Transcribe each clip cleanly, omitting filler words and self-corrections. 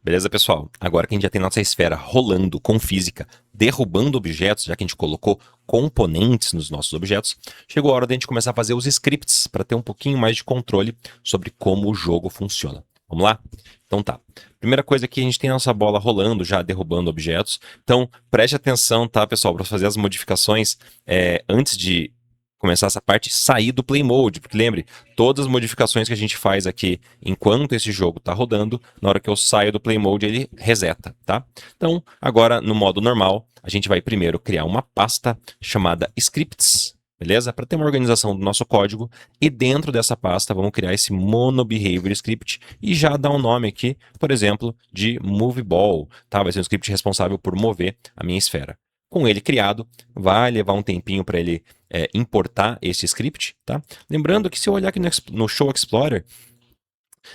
Beleza, pessoal? Agora que a gente já tem nossa esfera rolando com física, derrubando objetos, já que a gente colocou componentes nos nossos objetos, chegou a hora de a gente começar a fazer os scripts para ter um pouquinho mais de controle sobre como o jogo funciona. Vamos lá? Então tá. Primeira coisa aqui, a gente tem a nossa bola rolando, já derrubando objetos. Então, preste atenção, tá, pessoal, para fazer as modificações antes de começar essa parte, sair do Play Mode, porque lembre, todas as modificações que a gente faz aqui enquanto esse jogo está rodando, na hora que eu saio do Play Mode ele reseta, tá? Então, agora no modo normal, a gente vai primeiro criar uma pasta chamada scripts, beleza? Para ter uma organização do nosso código, e dentro dessa pasta vamos criar esse monobehavior script e já dar um nome aqui, por exemplo, de moveball, tá? Vai ser um script responsável por mover a minha esfera. Com ele criado, vai levar um tempinho para ele importar esse script, tá? Lembrando que se eu olhar aqui no Show Explorer,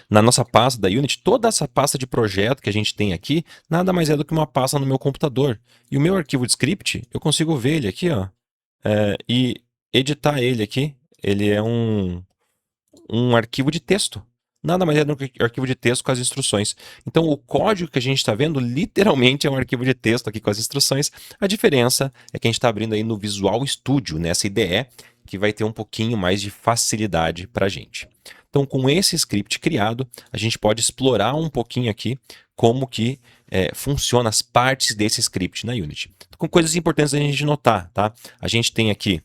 na nossa pasta da Unity, toda essa pasta de projeto que a gente tem aqui, nada mais é do que uma pasta no meu computador. E o meu arquivo de script, eu consigo ver ele aqui, ó, e editar ele aqui. Ele é um arquivo de texto. Nada mais é do que um arquivo de texto com as instruções. Então, o código que a gente está vendo, literalmente é um arquivo de texto aqui com as instruções. A diferença é que a gente está abrindo aí no Visual Studio, nessa IDE, que vai ter um pouquinho mais de facilidade para a gente. Então, com esse script criado, a gente pode explorar um pouquinho aqui como que funciona as partes desse script na Unity. Com coisas importantes a gente notar, tá? A gente tem aqui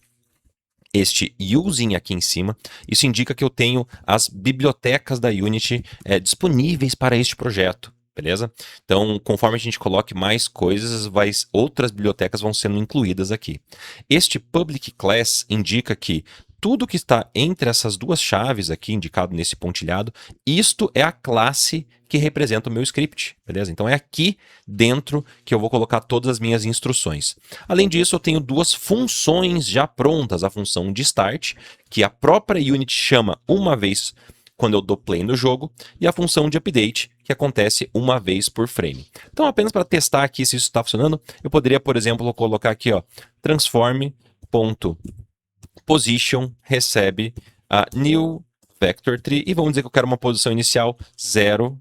este using aqui em cima, isso indica que eu tenho as bibliotecas da Unity disponíveis para este projeto, beleza? Então, conforme a gente coloque mais coisas, outras bibliotecas vão sendo incluídas aqui. Este public class indica que tudo que está entre essas duas chaves aqui, indicado nesse pontilhado, isto é a classe que representa o meu script, beleza? Então é aqui dentro que eu vou colocar todas as minhas instruções. Além disso, eu tenho duas funções já prontas, a função de start, que a própria Unity chama uma vez quando eu dou play no jogo, e a função de update, que acontece uma vez por frame. Então, apenas para testar aqui se isso está funcionando, eu poderia, por exemplo, colocar aqui, ó, transform.position recebe a new vector tree, e vamos dizer que eu quero uma posição inicial 0,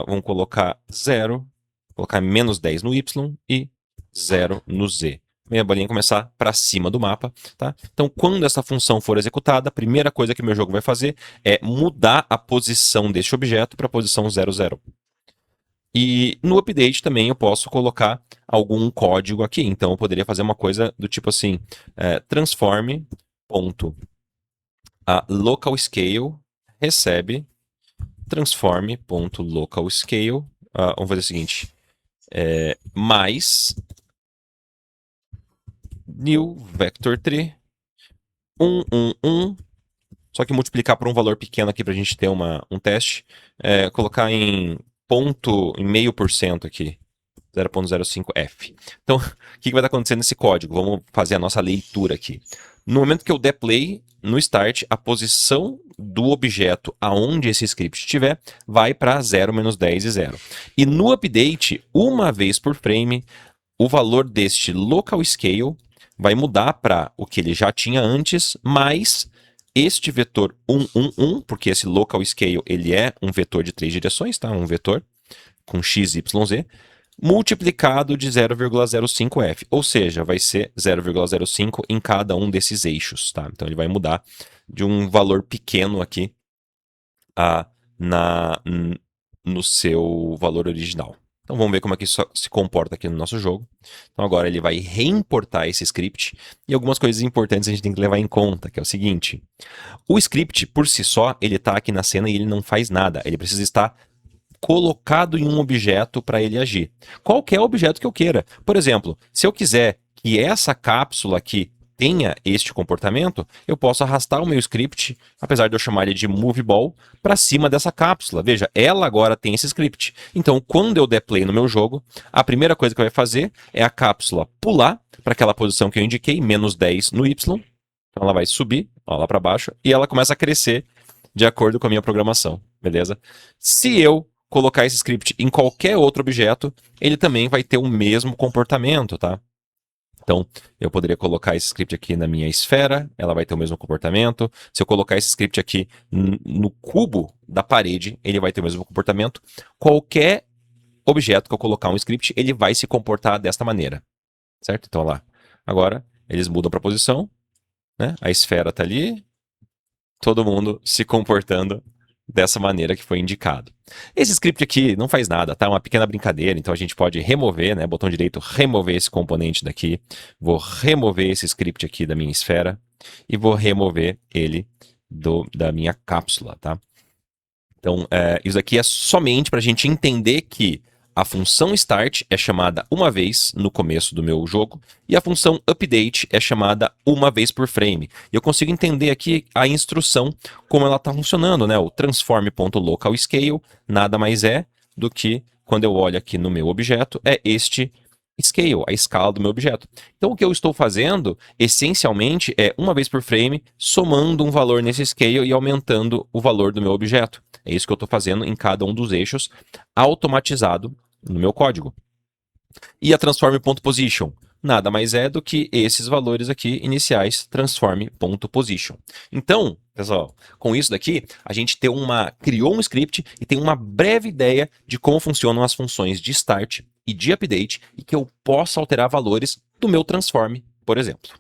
vamos colocar 0, colocar menos 10 no Y e 0 no Z. Minha bolinha começar para cima do mapa, tá? Então, quando essa função for executada, a primeira coisa que meu jogo vai fazer é mudar a posição deste objeto para a posição 00. E no update também eu posso colocar algum código aqui. Então, eu poderia fazer uma coisa do tipo assim, transform.localScale recebe transform.localScale, vamos fazer o seguinte, mais new vector tree 111, só que multiplicar por um valor pequeno aqui para a gente ter um teste, colocar em meio por cento aqui, 0.05f. Então, o que vai estar acontecendo nesse código? Vamos fazer a nossa leitura aqui. No momento que eu der play, no start, a posição do objeto aonde esse script estiver vai para 0, menos 10 e 0. E no update, uma vez por frame, o valor deste local scale vai mudar para o que ele já tinha antes, mais este vetor 111, porque esse local scale ele é um vetor de 3 direções, tá? Um vetor com x, y, z, multiplicado de 0,05f, ou seja, vai ser 0,05 em cada um desses eixos, tá? Então ele vai mudar de um valor pequeno aqui no seu valor original. Então vamos ver como é que isso se comporta aqui no nosso jogo. Então agora ele vai reimportar esse script e algumas coisas importantes a gente tem que levar em conta, que é o seguinte: o script por si só, ele está aqui na cena e ele não faz nada, ele precisa estar colocado em um objeto para ele agir. Qualquer objeto que eu queira. Por exemplo, se eu quiser que essa cápsula aqui tenha este comportamento, eu posso arrastar o meu script, apesar de eu chamar ele de moveball, para cima dessa cápsula. Veja, ela agora tem esse script. Então, quando eu der play no meu jogo, a primeira coisa que vai fazer é a cápsula pular para aquela posição que eu indiquei, menos 10 no Y. Então, ela vai subir, ó, lá para baixo, e ela começa a crescer de acordo com a minha programação, beleza? Se eu colocar esse script em qualquer outro objeto, ele também vai ter o mesmo comportamento, tá? Então, eu poderia colocar esse script aqui na minha esfera, ela vai ter o mesmo comportamento. Se eu colocar esse script aqui no cubo da parede, ele vai ter o mesmo comportamento. Qualquer objeto que eu colocar um script, ele vai se comportar desta maneira, certo? Então, lá. Agora, eles mudam para posição, né? A esfera está ali, todo mundo se comportando dessa maneira que foi indicado. Esse script aqui não faz nada, tá? É uma pequena brincadeira, então a gente pode remover, né? Botão direito, remover esse componente daqui. Vou remover esse script aqui da minha esfera e vou remover ele da minha cápsula, tá? Então, isso aqui é somente para a gente entender que a função start é chamada uma vez no começo do meu jogo e a função update é chamada uma vez por frame. E eu consigo entender aqui a instrução, como ela está funcionando, né? O transform.localScale nada mais é do que, quando eu olho aqui no meu objeto, é este scale, a escala do meu objeto. Então, o que eu estou fazendo, essencialmente, é uma vez por frame, somando um valor nesse scale e aumentando o valor do meu objeto. É isso que eu estou fazendo em cada um dos eixos, automatizado no meu código. E a transform.position nada mais é do que esses valores aqui iniciais, transform.position. Então, pessoal, com isso daqui, a gente criou um script e tem uma breve ideia de como funcionam as funções de start e de update e que eu posso alterar valores do meu transform, por exemplo.